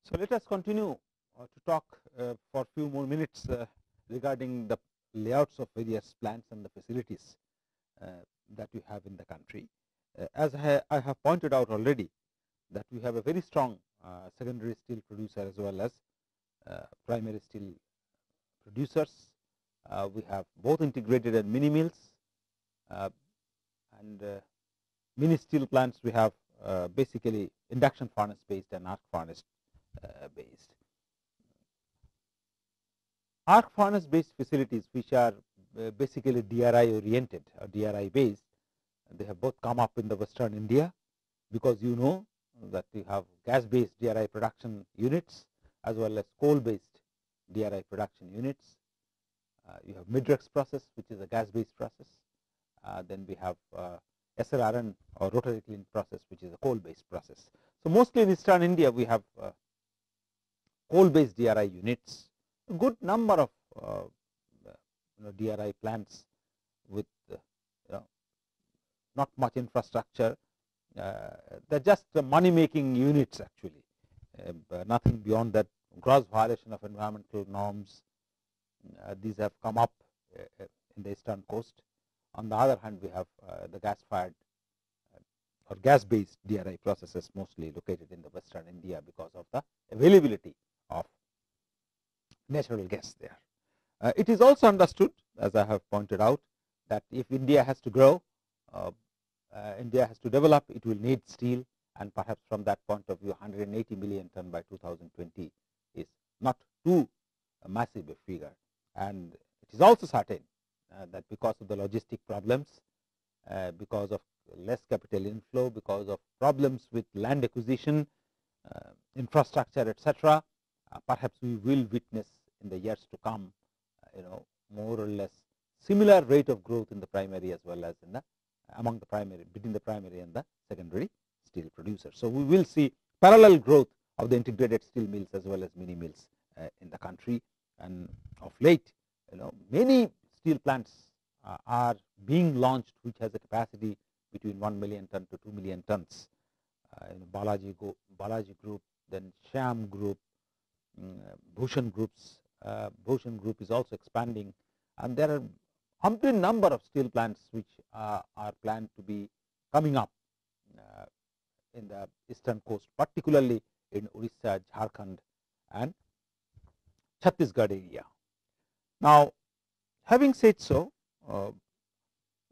So, let us continue to talk for a few more minutes regarding the layouts of various plants and the facilities that we have in the country. As I have pointed out already, that we have a very strong secondary steel producer as well as primary steel producers. We have both integrated and mini mills, and mini steel plants we have basically induction furnace based and arc furnace based. Arc furnace based facilities, which are basically DRI oriented or DRI based, they have both come up in the Western India, because you know that we have gas based DRI production units as well as coal based DRI production units. You have Midrex process, which is a gas based process. Then we have SRRN or rotary kiln process, which is a coal based process. So, mostly in Eastern India we have coal based DRI units, a good number of DRI plants with not much infrastructure. They are just money making units actually, nothing beyond that. Gross violation of environmental norms, these have come up in the eastern coast. On the other hand, we have the gas fired or gas based DRI processes mostly located in the Western India because of the availability of natural gas there. It is also understood, as I have pointed out, that if India has to grow, India has to develop, it will need steel, and perhaps from that point of view 180 million ton by 2020 is not too massive a figure. And it is also certain that because of the logistic problems, because of less capital inflow, because of problems with land acquisition, infrastructure, etc., perhaps we will witness in the years to come more or less similar rate of growth in the primary as well as in the among the primary, between the primary and the secondary steel producers. So, we will see parallel growth of the integrated steel mills as well as mini mills in the country, and of late many steel plants are being launched which has a capacity between 1 million ton to 2 million tons. Balaji Group, then Sham Group, Bhushan Groups. Bhushan Group is also expanding, and there are umpteen number of steel plants which are planned to be coming up in the eastern coast, particularly in Orissa, Jharkhand and Chhattisgarh area. Now, having said so,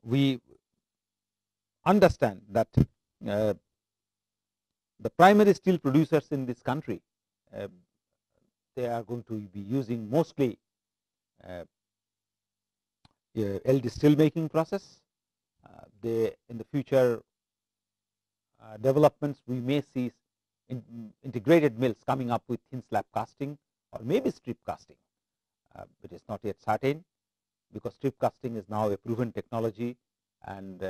we understand that the primary steel producers in this country, they are going to be using mostly LD steel making process. They in the future developments, we may see integrated mills coming up with thin slab casting or maybe strip casting. It is not yet certain, because strip casting is now a proven technology, and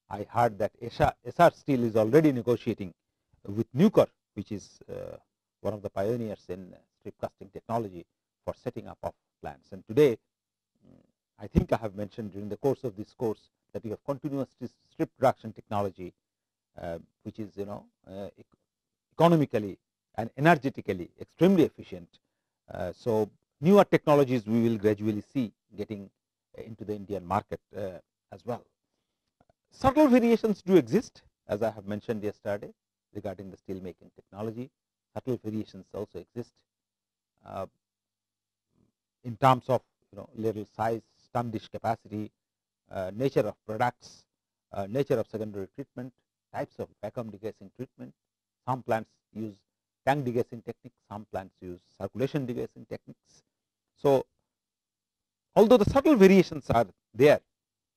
I heard that SR Steel is already negotiating with Nucor, which is one of the pioneers in strip casting technology, for setting up of plants. And today, I think I have mentioned during the course of this course that we have continuous strip production technology, which is economically and energetically extremely efficient. So, newer technologies we will gradually see getting into the Indian market as well. Subtle variations do exist, as I have mentioned yesterday regarding the steel making technology. Subtle variations also exist in terms of ladle size, stun dish capacity, nature of products, nature of secondary treatment, types of vacuum degassing treatment. Some plants use tank degassing techniques, some plants use circulation degassing techniques. So, although the subtle variations are there,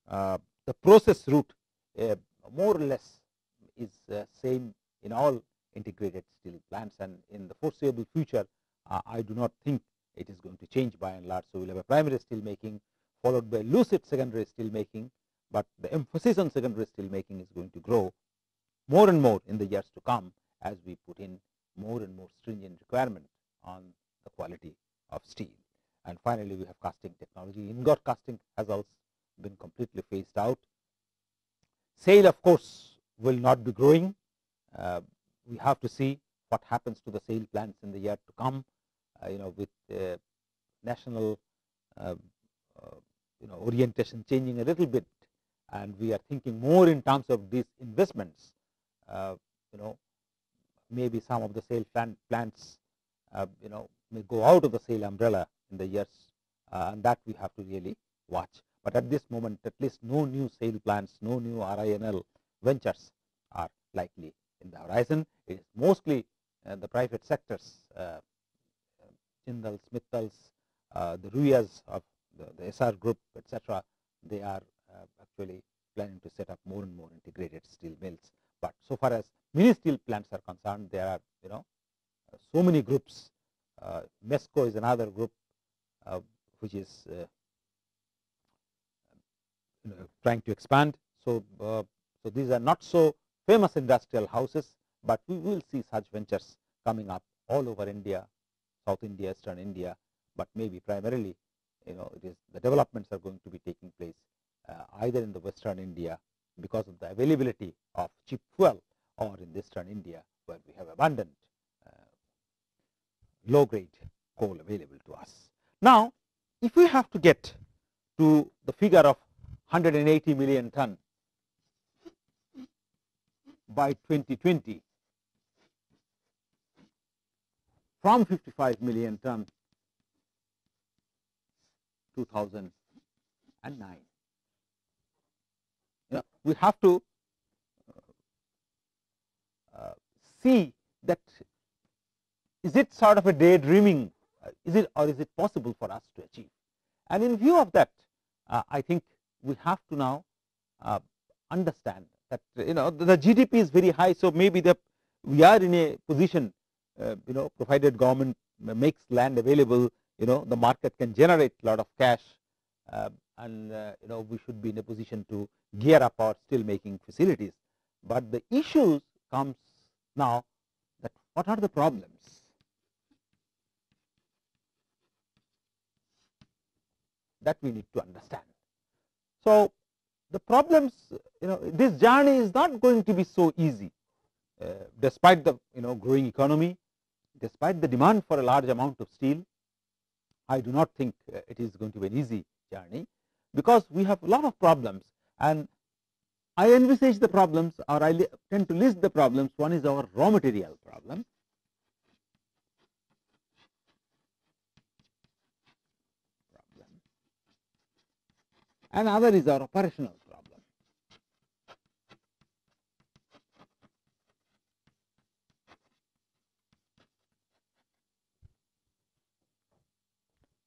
the process route more or less is same in all integrated steel plants, and in the foreseeable future I do not think it is going to change by and large. So, we will have a primary steel making followed by lucid secondary steel making, but the emphasis on secondary steel making is going to grow more and more in the years to come as we put in more and more stringent requirement on the quality of steel. And finally, we have casting technology. Ingot casting has also been completely phased out. Sale, of course, will not be growing. We have to see what happens to the shale plants in the year to come, with national orientation changing a little bit, and we are thinking more in terms of these investments. Maybe some of the shale plants may go out of the shale umbrella in the years, and that we have to really watch. But at this moment, at least no new shale plants, no new RINL ventures are likely in the horizon. It is mostly the private sectors, Jindals, Mittals, the Ruyas of the SR group, etc. They are actually planning to set up more and more integrated steel mills. But so far as mini steel plants are concerned, there are so many groups. MESCO is another group which is trying to expand. So, so these are not so famous industrial houses, but we will see such ventures coming up all over India, South India, Eastern India, but maybe primarily, it is the developments are going to be taking place either in the Western India because of the availability of cheap fuel, or in the Eastern India where we have abundant low grade coal available to us. Now, if we have to get to the figure of 180 million ton by 2020 from 55 million ton 2009, we have to see that is it sort of a daydreaming, is it, or is it possible for us to achieve? And in view of that, I think we have to now understand that the GDP is very high. So maybe we are in a position, provided government makes land available, the market can generate a lot of cash, and we should be in a position to gear up our steel making facilities. But the issue comes now that what are the problems? That we need to understand. So the problems, this journey is not going to be so easy, despite the growing economy, despite the demand for a large amount of steel. I do not think it is going to be an easy journey, because we have a lot of problems, and I envisage the problems, or I tend to list the problems. One is our raw material problem. Another is our operational problem.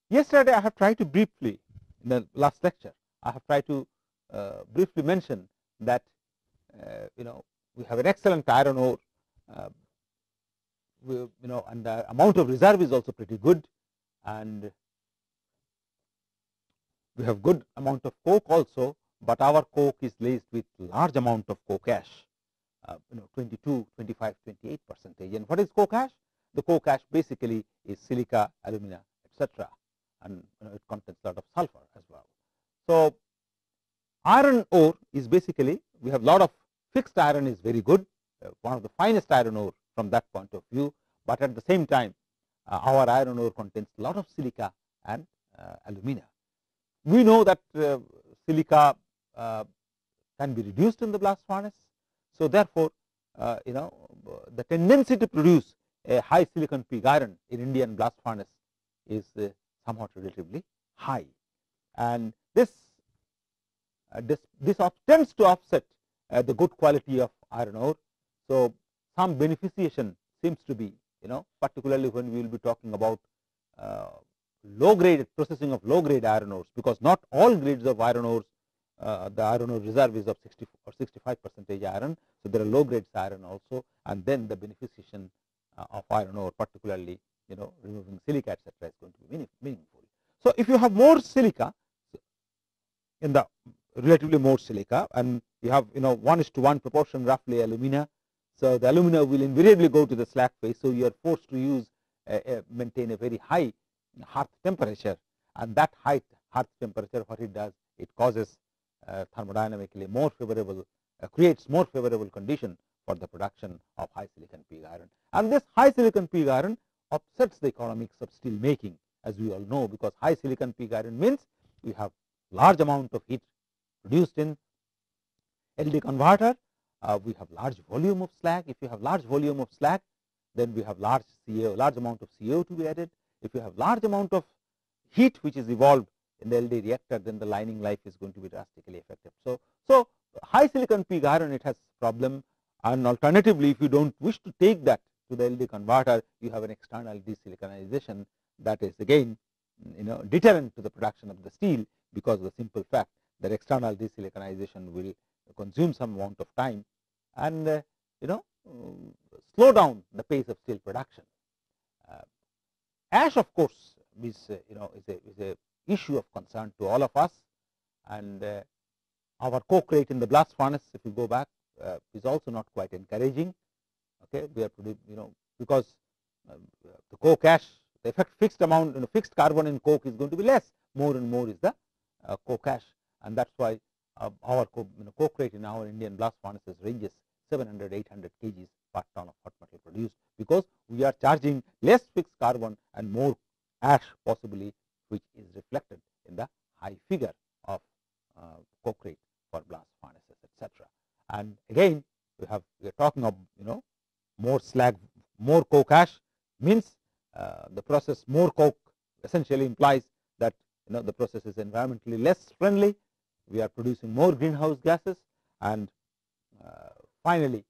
Yesterday, I have tried to briefly, in the last lecture, I have tried to briefly mention that we have an excellent iron ore, and the amount of reserve is also pretty good, and we have good amount of coke also, but our coke is laced with large amount of coke ash, 22, 25, 28%. And what is coke ash? The coke ash basically is silica, alumina, etc., and it contains a lot of sulfur as well. So iron ore is basically, we have a lot of fixed iron is very good, one of the finest iron ore from that point of view, but at the same time our iron ore contains a lot of silica and alumina. We know that silica can be reduced in the blast furnace. So therefore, the tendency to produce a high silicon pig iron in Indian blast furnace is somewhat relatively high, and this tends to offset the good quality of iron ore. So some beneficiation seems to be, particularly when we will be talking about low grade processing of low grade iron ores, because not all grades of iron ores, the iron ore reserve is of 60 or 65% iron. So there are low grades iron also, and then the beneficiation of iron ore, particularly removing silica, etc., is going to be meaningful. So if you have more silica, in the relatively more silica, and you have 1:1 proportion roughly alumina, so the alumina will invariably go to the slag phase. So you are forced to use maintain a very high hearth temperature, and that high hearth temperature, what it does, it causes thermodynamically more favorable, creates more favorable condition for the production of high silicon pig iron. And this high silicon pig iron upsets the economics of steel making, as we all know, because high silicon pig iron means we have large amount of heat produced in LD converter, we have large volume of slag. If you have large volume of slag, then we have large amount of CO to be added. If you have large amount of heat which is evolved in the LD reactor, then the lining life is going to be drastically affected. So high silicon pig iron, it has problem, and alternatively, if you don't wish to take that to the LD converter, you have an external desiliconization that is again deterrent to the production of the steel, because of the simple fact that external desiliconization will consume some amount of time and slow down the pace of steel production. Ash, of course, is a issue of concern to all of us, and our coke rate in the blast furnace, if you go back, is also not quite encouraging. Okay, we are because the coke ash, the fixed amount, fixed carbon in coke is going to be less. More and more is the coke ash, and that's why our coke rate in our Indian blast furnaces ranges 700-800 kgs per ton of hot metal produced, because we are charging less fixed carbon and more ash possibly, which is reflected in the high figure of coke rate for blast furnaces, etc. And again, we are talking of more slag, more coke ash means the process more coke essentially implies that the process is environmentally less friendly. We are producing more greenhouse gases, and finally,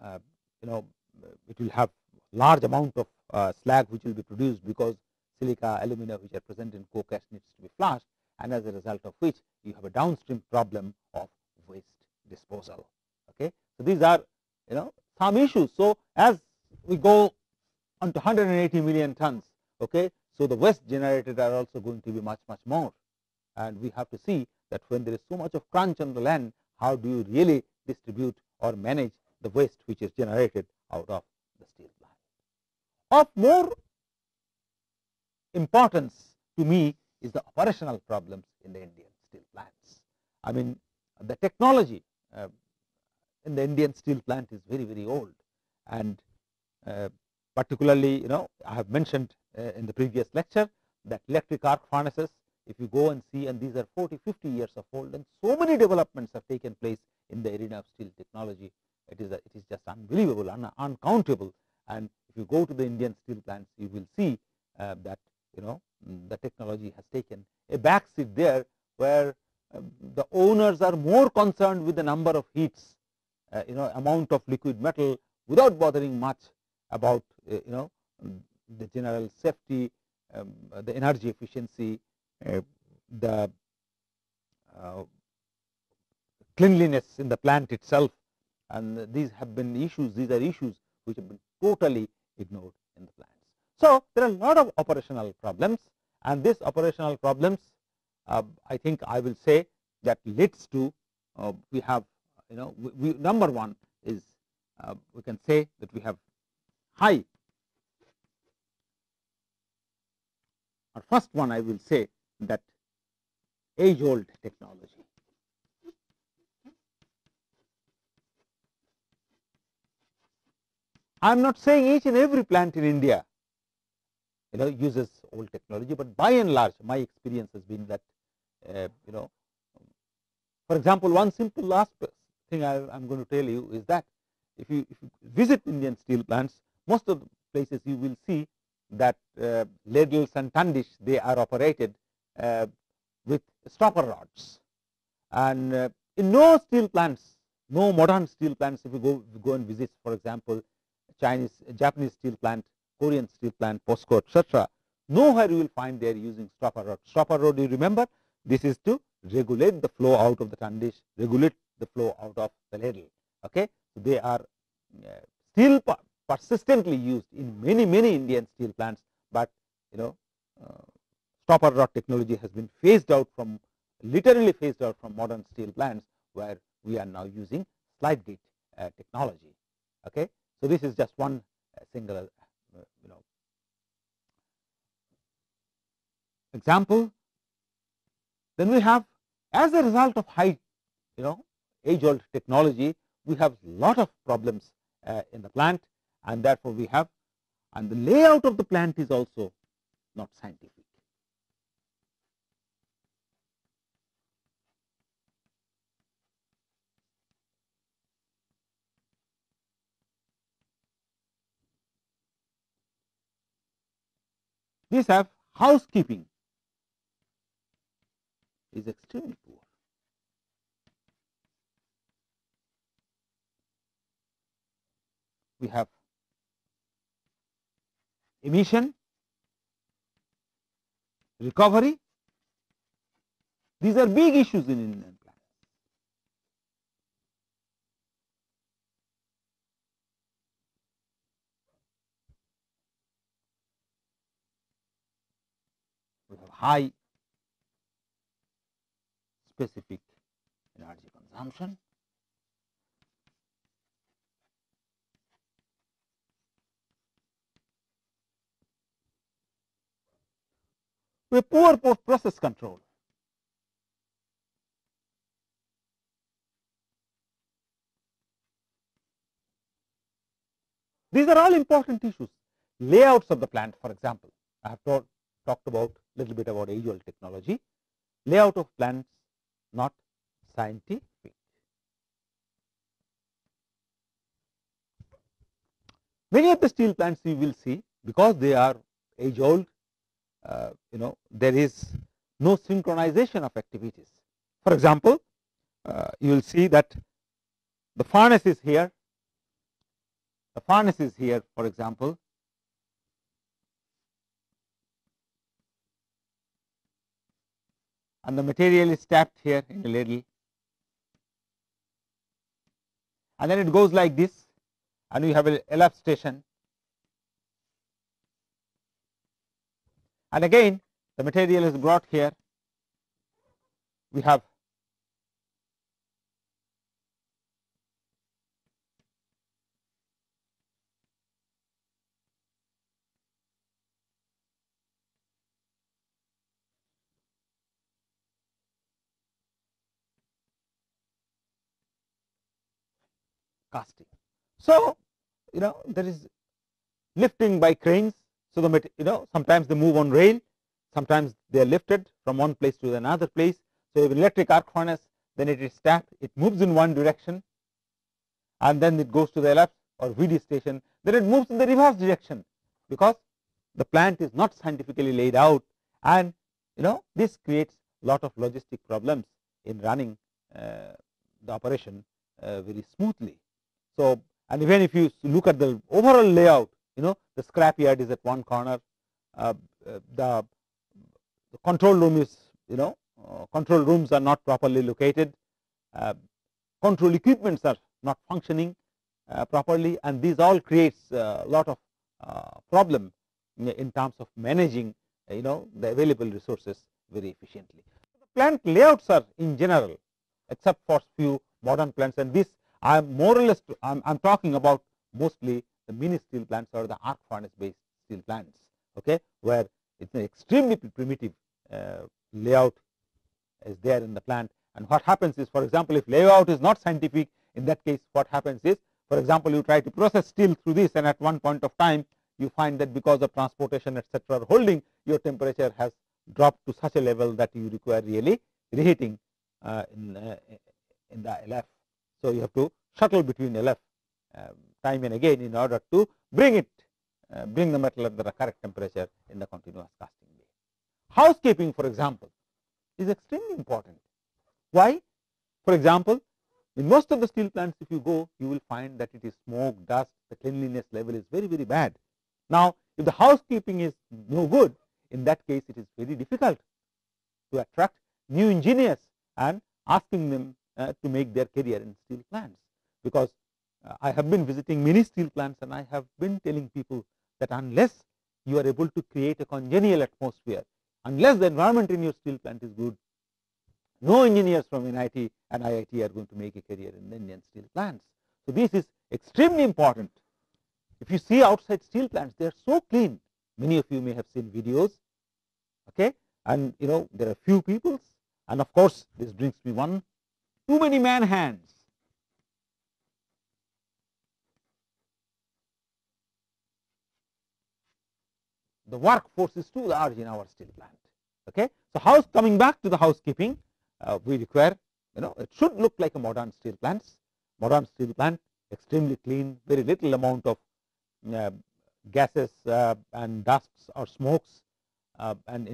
it will have large amount of slag which will be produced, because silica, alumina which are present in coke ash needs to be flushed, and as a result of which you have a downstream problem of waste disposal. Okay, so these are some issues. So as we go on to 180 million tons, okay, so the waste generated are also going to be much more, and we have to see that when there is so much of crunch on the land, how do you really distribute or manage the waste which is generated out of the steel plant. Of more importance to me is the operational problems in the Indian steel plants. I mean, the technology in the Indian steel plant is very old, and particularly I have mentioned in the previous lecture that electric arc furnaces, if you go and see, and these are 40-50 years of old, and so many developments have taken place in the arena of steel technology. It is just unbelievable, uncountable. And if you go to the Indian steel plants, you will see that the technology has taken a backseat there, where the owners are more concerned with the number of heats, amount of liquid metal, without bothering much about the general safety, the energy efficiency, the cleanliness in the plant itself, and these have been issues. These are issues which have been totally ignored in the plants. So there are a lot of operational problems, and these operational problems, I think I will say that leads to we have number one is we can say that we have high. Or first one, I will say that age-old technology. I am not saying each and every plant in India uses old technology, but by and large my experience has been that for example, one simple last thing I am going to tell you is that if you visit Indian steel plants, most of the places you will see that ladles and tundish, they are operated with stopper rods, and in no steel plants, no modern steel plants, if you go and visit, for example, Japanese steel plant, Korean steel plant, POSCO, etc., nowhere you will find they are using stopper rod. Stopper rod, you remember, this is to regulate the flow out of the tundish, regulate the flow out of the ladle. Okay, so they are still persistently used in many Indian steel plants, but stopper rod technology has been literally phased out from modern steel plants, where we are now using slide gate technology. Okay, so this is just one single example. Then we have, as a result of high age-old technology, we have lot of problems in the plant, and therefore we have, and the layout of the plant is also not scientific. These have housekeeping is extremely poor. We have emission, recovery. These are big issues in Indian plants. We have high specific energy consumption. We have poor process control. These are all important issues. Layouts of the plant, for example, I have talked about a little bit about age-old technology. Layout of plants not scientific. Many of the steel plants you will see, because they are age-old, there is no synchronization of activities. For example, you will see that the furnace is here. The furnace is here, for example. And the material is tapped here in a ladle. And then it goes like this, and you have a LF station. And again, the material is brought here. We have casting. So, there is lifting by cranes. So, sometimes they move on rail, sometimes they are lifted from one place to another place. So, if electric arc furnace, then it is tapped, it moves in one direction, and then it goes to the LF or VD station, then it moves in the reverse direction, because the plant is not scientifically laid out, and this creates a lot of logistic problems in running the operation very smoothly. So, and even if you look at the overall layout, the scrap yard is at one corner, the control room is, control rooms are not properly located, control equipments are not functioning properly, and these all creates a lot of problem in terms of managing, the available resources very efficiently. The plant layouts are in general, except for few modern plants, and this I am more or less I'm talking about mostly the mini steel plants or the arc furnace based steel plants, okay, where it's an extremely primitive layout is there in the plant. And what happens is, for example, if layout is not scientific, in that case what happens is, for example, you try to process steel through this, and at one point of time you find that because of transportation etc. or holding, your temperature has dropped to such a level that you require really reheating in the LF. So, you have to shuttle between LF time and again in order to bring the metal at the correct temperature in the continuous casting bay. Housekeeping, for example, is extremely important. Why? For example, in most of the steel plants, if you go, you will find that it is smoke, dust, the cleanliness level is very, very bad. Now, if the housekeeping is no good, in that case it is very difficult to attract new engineers and asking them to make their career in steel plants, because I have been visiting many steel plants, and I have been telling people that unless you are able to create a congenial atmosphere, unless the environment in your steel plant is good, no engineers from NIT and IIT are going to make a career in the Indian steel plants. So, this is extremely important. If you see outside steel plants, they are so clean. Many of you may have seen videos, okay, and there are few people, and of course, this brings me too many man hands. the workforce is too large in our steel plant. Okay. So, coming back to the housekeeping, we require, it should look like a modern steel plants. Modern steel plant, extremely clean, very little amount of gases and dusts or smokes, and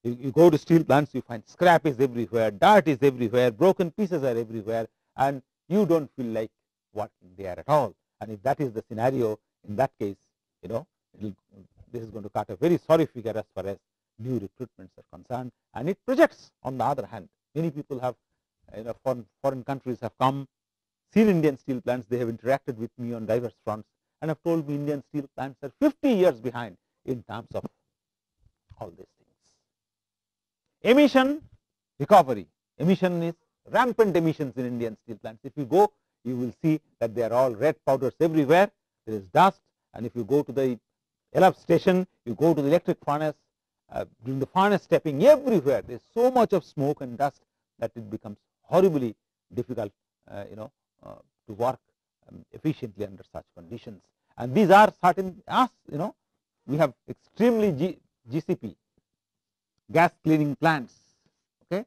you go to steel plants, you find scrap is everywhere, dirt is everywhere, broken pieces are everywhere, and you don't feel like working there at all. And if that is the scenario, in that case, this is going to cut a very sorry figure as far as new recruitments are concerned. And it projects, on the other hand, many people have, foreign countries have come, seen Indian steel plants, they have interacted with me on diverse fronts, and have told me Indian steel plants are 50 years behind in terms of all these things. Emission recovery. Emission is rampant emissions in Indian steel plants. If you go, you will see that they are all red powders everywhere. There is dust, and if you go to the ELAB station, you go to the electric furnace, during the furnace stepping, everywhere there is so much of smoke and dust that it becomes horribly difficult, to work efficiently under such conditions. And these are certain, we have extremely GCP, gas cleaning plants. Okay,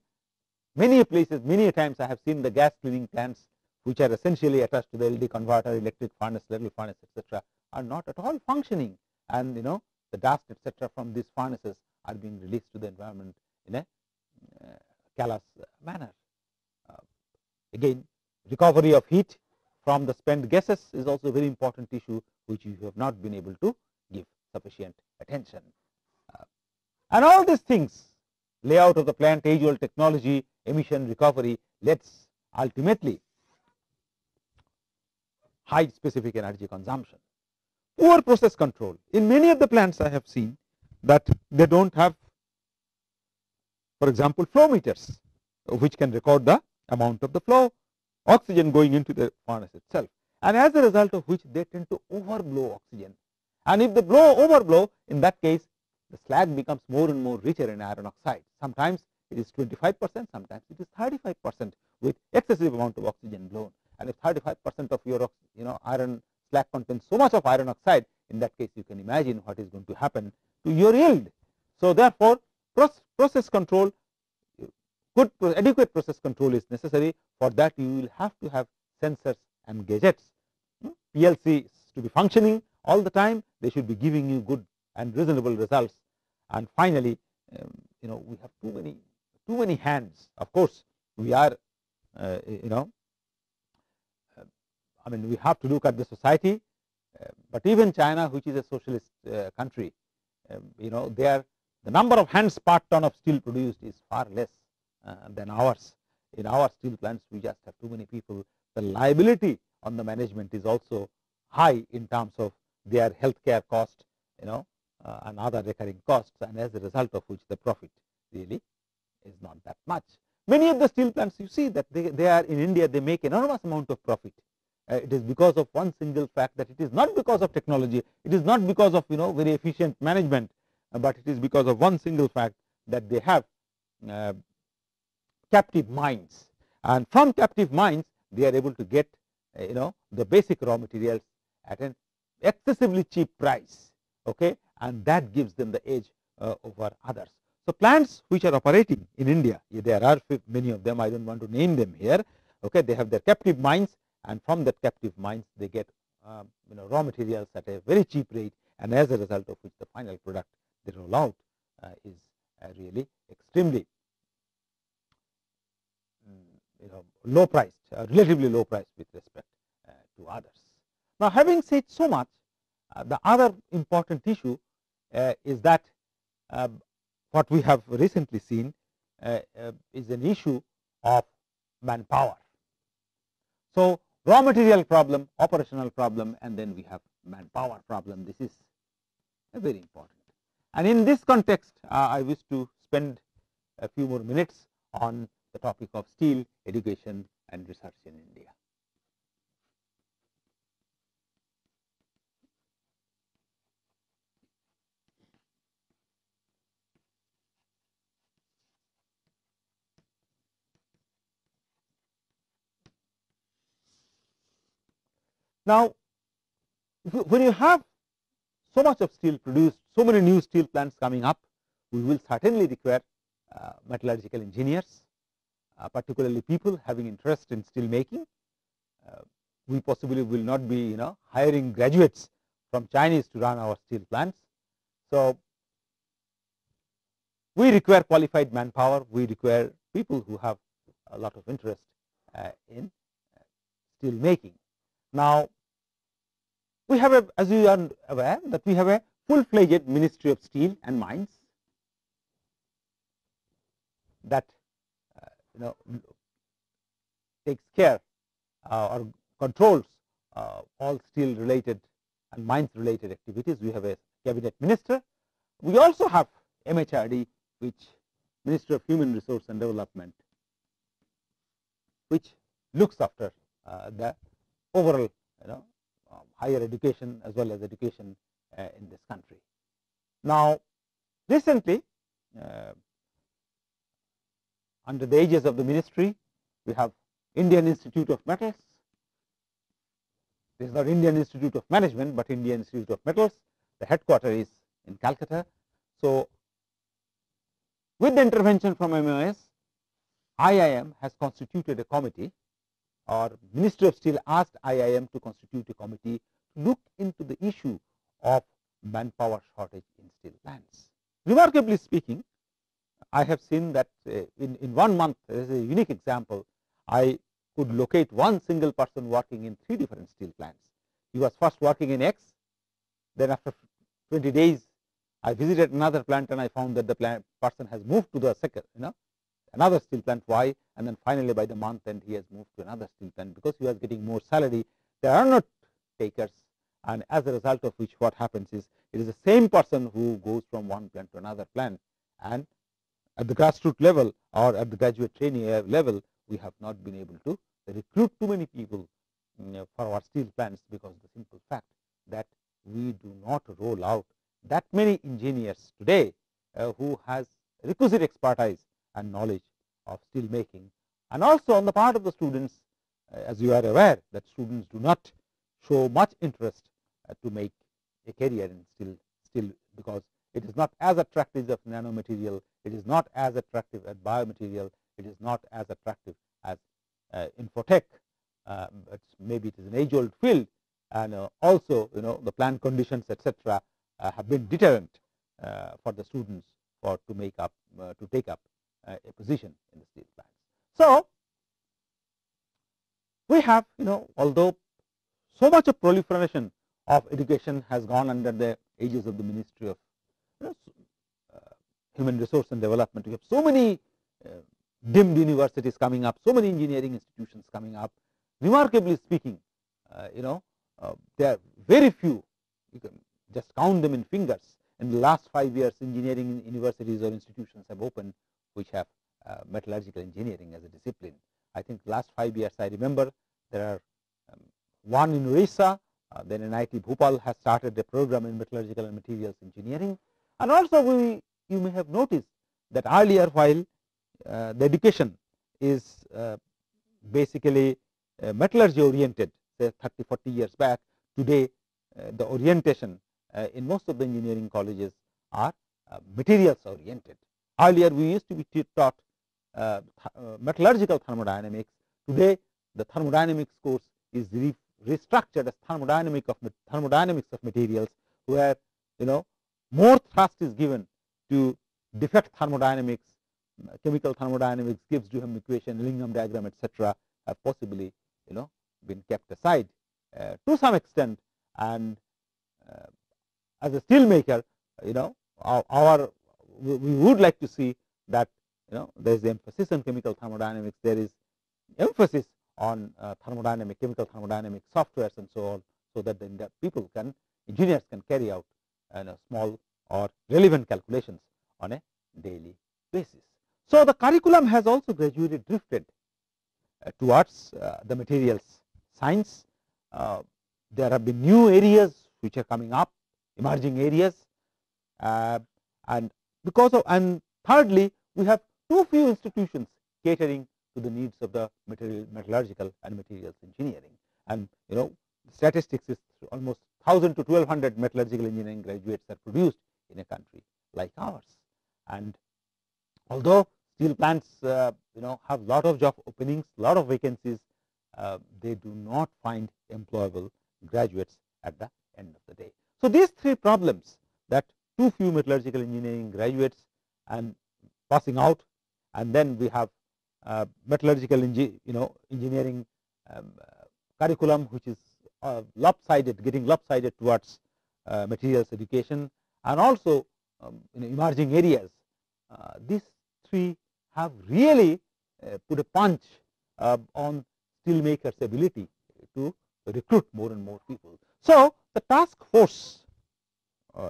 many places, many times I have seen the gas cleaning plants which are essentially attached to the LD converter, electric furnace, level furnace, etc., are not at all functioning, and the dust, etc., from these furnaces are being released to the environment in a callous manner. Again, recovery of heat from the spent gases is also a very important issue which you have not been able to give sufficient attention. And all these things, layout of the plant, age-old technology, emission recovery, leads ultimately high specific energy consumption. Poor process control. In many of the plants I have seen that they do not have, for example, flow meters which can record the amount of the flow, oxygen going into the furnace itself, and as a result of which they tend to overblow oxygen. And if they overblow, in that case the slag becomes more and more richer in iron oxide. Sometimes it is 25%, sometimes it is 35% with excessive amount of oxygen blown. And if 35% of your iron slag contains so much of iron oxide, in that case you can imagine what is going to happen to your yield. So therefore, process control, adequate process control is necessary. For that you will have to have sensors and gadgets. PLC is to be functioning all the time. They should be giving you good and reasonable results. And finally, we have too many hands. Of course, we are, we have to look at the society, but even China, which is a socialist country, the number of hands per ton of steel produced is far less than ours. In our steel plants, we just have too many people. The liability on the management is also high in terms of their healthcare cost, and other recurring costs, and as a result of which the profit really is not that much. Many of the steel plants, you see that they are in India, they make enormous amount of profit. It is because of one single fact, that it is not because of technology, it is not because of very efficient management, but it is because of one single fact, that they have captive mines, and from captive mines they are able to get the basic raw materials at an excessively cheap price. Okay, and that gives them the edge over others. So plants which are operating in India, there are many of them, I don't want to name them here. Okay, they have their captive mines, and from that captive mines they get raw materials at a very cheap rate, and as a result of which the final product they roll out is really extremely low priced, relatively low priced with respect to others. Now, having said so much, the other important issue is that what we have recently seen is an issue of manpower. So, raw material problem, operational problem, and then we have manpower problem. This is very important. And in this context, I wish to spend a few more minutes on the topic of steel education and research in India. Now, when you have so much of steel produced, so many new steel plants coming up, we will certainly require metallurgical engineers, particularly people having interest in steel making. We possibly will not be hiring graduates from Chinese to run our steel plants. So, we require qualified manpower, we require people who have a lot of interest in steel making. Now, we have as you are aware that we have a full-fledged Ministry of Steel and Mines that takes care or controls all steel related and mines related activities. We have a cabinet minister. We also have MHRD, which Ministry of Human Resource and Development, which looks after the overall higher education as well as education in this country. Now, recently under the aegis of the ministry, we have Indian Institute of Metals. This is not Indian Institute of Management, but Indian Institute of Metals. The headquarters is in Calcutta. So, with the intervention from MOS, IIM has constituted a committee, or Ministry of Steel asked IIM to constitute a committee to look into the issue of manpower shortage in steel plants. Remarkably speaking, I have seen that in 1 month, there is a unique example. I could locate one single person working in 3 different steel plants. He was first working in X, then after 20 days, I visited another plant and I found that the person has moved to the second, another steel plant Y, and then finally by the month end he has moved to another steel plant because he was getting more salary. There are not takers, and as a result of which what happens is it is the same person who goes from one plant to another plant, and at the grassroots level or at the graduate trainee level, we have not been able to recruit too many people for our steel plants because of the simple fact that we do not roll out that many engineers today who has requisite expertise and knowledge of steel making. And also on the part of the students, as you are aware that students do not show much interest to make a career in steel because it is not as attractive as nanomaterial, it is not as attractive as biomaterial, it is not as attractive as infotech. Maybe it is an age-old field, and also the plant conditions, etc., have been deterrent for the students to take up a position in the steel plants. So, we have although so much of proliferation of education has gone under the aegis of the Ministry of Human Resource and Development. We have so many dimmed universities coming up, so many engineering institutions coming up. Remarkably speaking, there are very few, you can just count them in fingers. In the last 5 years, engineering universities or institutions have opened which have metallurgical engineering as a discipline. I think last 5 years, I remember there are one in Orissa, then NIT Bhopal has started a program in metallurgical and materials engineering. And also you may have noticed that earlier, while the education is basically metallurgy oriented, say 30-40 years back, today the orientation in most of the engineering colleges are materials oriented. Earlier we used to be taught metallurgical thermodynamics. Today the thermodynamics course is restructured as thermodynamics of materials, where more thrust is given to defect thermodynamics, chemical thermodynamics, Gibbs-Duhem equation, Lingham diagram, etc., have possibly been kept aside to some extent. And as a steel maker, we would like to see that there is emphasis on chemical thermodynamics, there is emphasis on chemical thermodynamic softwares and so on, so that the engineers can carry out small or relevant calculations on a daily basis. So, the curriculum has also gradually drifted towards the materials science. There have been new areas which are coming up, emerging areas, and thirdly, we have too few institutions catering to the needs of the metallurgical and materials engineering. And statistics is almost 1,000 to 1,200 metallurgical engineering graduates are produced in a country like ours. And although steel plants have lot of job openings, lot of vacancies, they do not find employable graduates at the end of the day. So these three problems, that too few metallurgical engineering graduates and passing out, and then we have metallurgical engineering curriculum which is lopsided, getting lopsided towards materials education, and also in emerging areas. These three have really put a punch on steel makers' ability to recruit more and more people. So the task force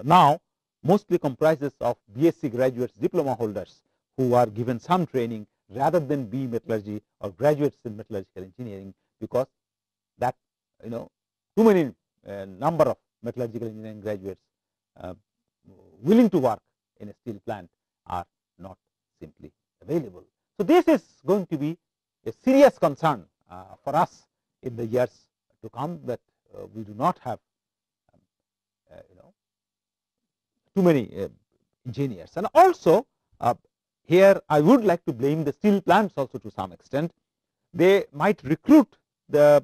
now mostly comprises of BSc graduates, diploma holders who are given some training rather than B metallurgy or graduates in metallurgical engineering, because that too many number of metallurgical engineering graduates willing to work in a steel plant are not simply available. So this is going to be a serious concern for us in the years to come, that we do not have too many engineers. And also here I would like to blame the steel plants also to some extent. They might recruit the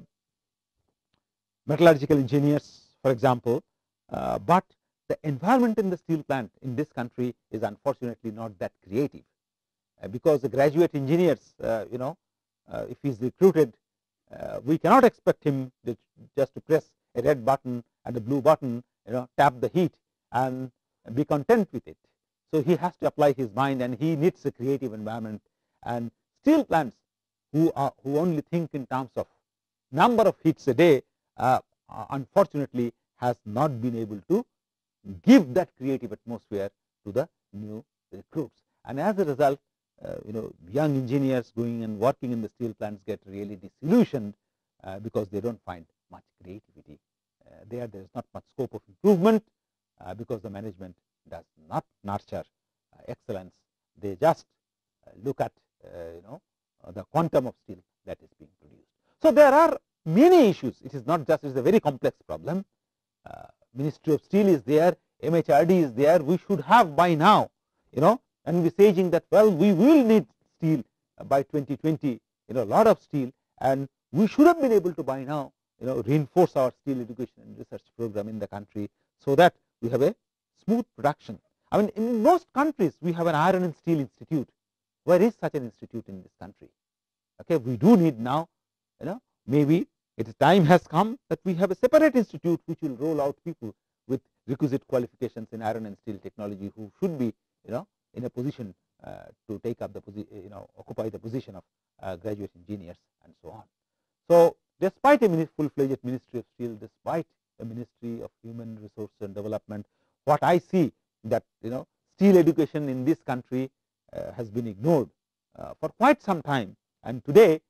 metallurgical engineers, for example, but the environment in the steel plant in this country is unfortunately not that creative, because the graduate engineers, if he is recruited, we cannot expect him just to press a red button and a blue button, tap the heat and be content with it. So he has to apply his mind, and he needs a creative environment. And steel plants who only think in terms of number of hits a day, unfortunately has not been able to give that creative atmosphere to the new recruits. And as a result, young engineers going and working in the steel plants get really disillusioned because they don't find much creativity. There is not much scope of improvement because the management does not nurture excellence. They just look at the quantum of steel that is being produced. So there are many issues. It is not just, it is a very complex problem. Ministry of Steel is there, MHRD is there. We should have by now, envisaging that, well, we will need steel by 2020, a lot of steel, and we should have been able to by now, reinforce our steel education and research program in the country, so that we have a smooth production. I mean, in most countries we have an iron and steel institute. Where is such an institute in this country? Okay, we do need now, maybe its time has come that we have a separate institute which will roll out people with requisite qualifications in iron and steel technology, who should be, in a position to take up the occupy the position of graduate engineers and so on. So despite a full-fledged Ministry of Steel, despite a Ministry of Human Resource and Development, what I see that steel education in this country has been ignored for quite some time, and today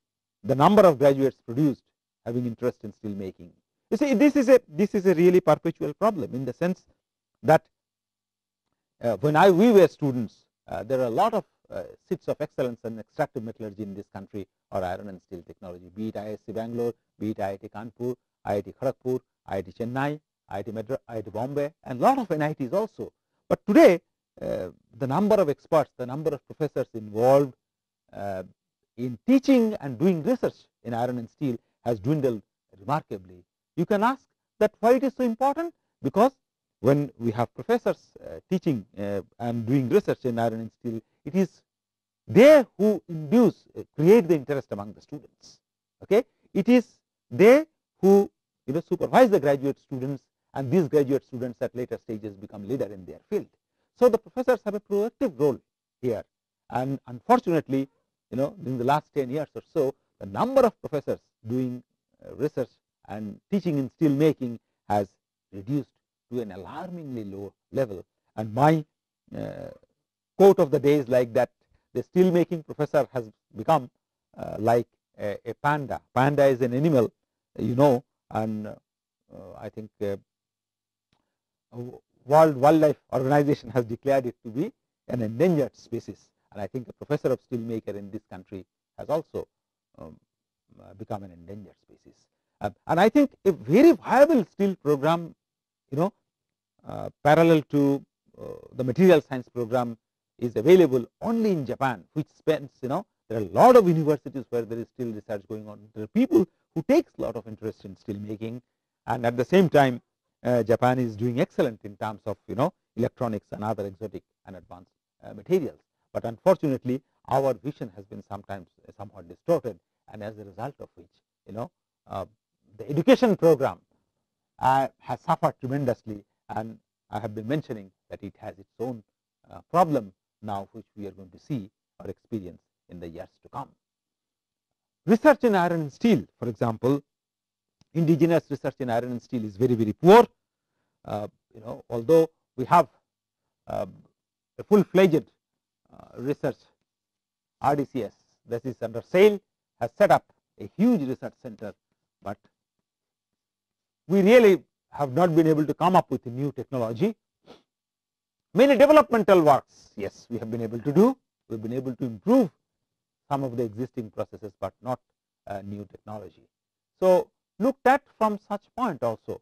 the number of graduates produced having interest in steel making. You see, this is a really perpetual problem, in the sense that when we were students, there are a lot of seats of excellence in extractive metallurgy in this country, or iron and steel technology, be it IISc Bangalore, be it IIT Kanpur, IIT Kharagpur, IIT Chennai, IIT Madras, IIT Bombay, and lot of NITs also. But today the number of experts, the number of professors involved in teaching and doing research in iron and steel has dwindled remarkably. You can ask that why it is so important, because when we have professors teaching and doing research in iron and steel, it is they who create the interest among the students. Okay, it is they who supervise the graduate students, and these graduate students at later stages become leader in their field. So the professors have a proactive role here, and unfortunately, in the last 10 years or so, the number of professors doing research and teaching in steel making has reduced to an alarmingly low level. And my quote of the day is like that: the steel making professor has become like a panda. Panda is an animal, and I think World Wildlife Organization has declared it to be an endangered species, and I think a professor of steel maker in this country has also become an endangered species. And I think a very viable steel program parallel to the material science program is available only in Japan, which spends, there are a lot of universities where there is still research going on. There are people who takes a lot of interest in steel making, and at the same time Japan is doing excellent in terms of electronics and other exotic and advanced materials. But unfortunately, our vision has been sometimes somewhat distorted, and as a result of which, the education program has suffered tremendously, and I have been mentioning that it has its own problem now, which we are going to see or experience in the years to come. Research in iron and steel, for example, indigenous research in iron and steel is very, very poor. Although we have a full-fledged research, RDCS, that is under SAIL, has set up a huge research center, but we really have not been able to come up with a new technology. Many developmental works, yes, we have been able to do. We have been able to improve some of the existing processes, but not new technology. So, looked at from such point also,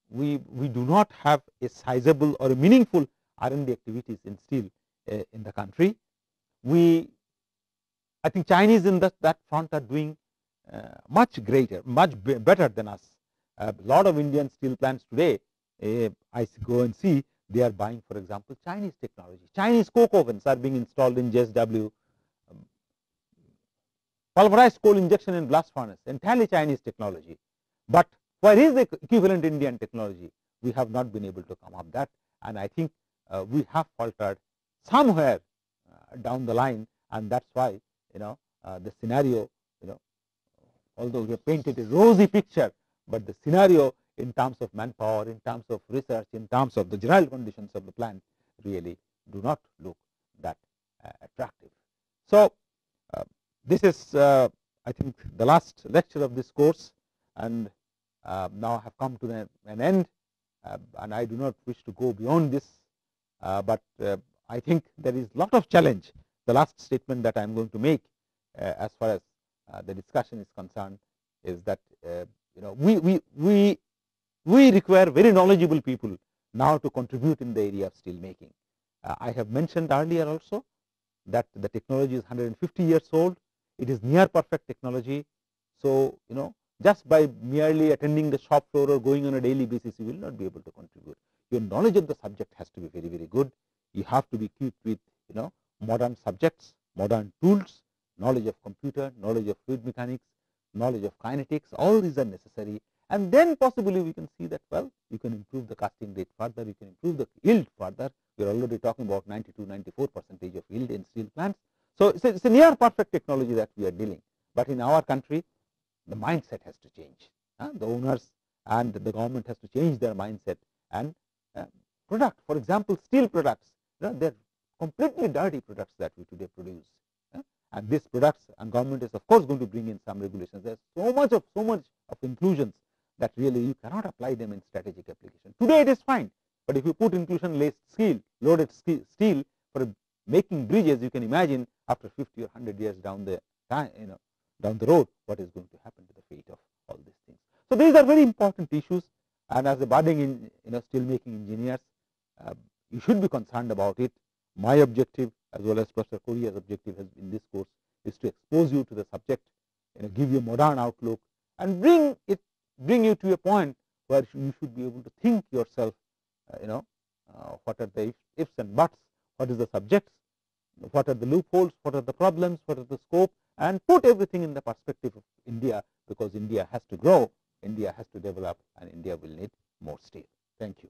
we do not have a sizable or a meaningful R&D activities in steel in the country. I think Chinese in that front are doing much greater, much better than us. A lot of Indian steel plants today, I go and see, they are buying, for example, Chinese technology. Chinese coke ovens are being installed in JSW. Pulverized coal injection in blast furnace, entirely Chinese technology. But where is the equivalent Indian technology? We have not been able to come up that, and I think we have faltered somewhere down the line, and that's why the scenario, although we have painted a rosy picture, but the scenario in terms of manpower, in terms of research, in terms of the general conditions of the plant really do not look that attractive. So, this is I think the last lecture of this course, and now I have come to an end, and I do not wish to go beyond this, but I think there is a lot of challenge. The last statement that I am going to make as far as the discussion is concerned is that we require very knowledgeable people now to contribute in the area of steel making. I have mentioned earlier also that the technology is 150 years old. It is near perfect technology. So, just by merely attending the shop floor or going on a daily basis, you will not be able to contribute. Your knowledge of the subject has to be very, very good. You have to be equipped with modern subjects, modern tools, knowledge of computer, knowledge of fluid mechanics, knowledge of kinetics. All these are necessary, and then possibly we can see that, well, you can improve the casting rate further, you can improve the yield further. We are already talking about 92-94% of yield in steel plants. So, it's a near perfect technology that we are dealing, but in our country the mindset has to change. The owners and the government has to change their mindset, and product, for example, steel products, they are completely dirty products that we today produce, and these products, and government is of course going to bring in some regulations. There is so much of inclusions that really you cannot apply them in strategic application. Today it is fine, but if you put inclusion laced steel, loaded steel for making bridges, you can imagine after 50 or 100 years down the time, down the road, what is going to happen to the fate of all these things. So these are very important issues, and as a budding steel making engineers, you should be concerned about it. My objective, as well as Professor Korea's objective in this course, is to expose you to the subject, give you a modern outlook, and bring you to a point where you should be able to think yourself, what are the ifs and buts, what is the subjects, what are the loopholes, what are the problems, what is the scope, and put everything in the perspective of India, because India has to grow, India has to develop, and India will need more steel. Thank you.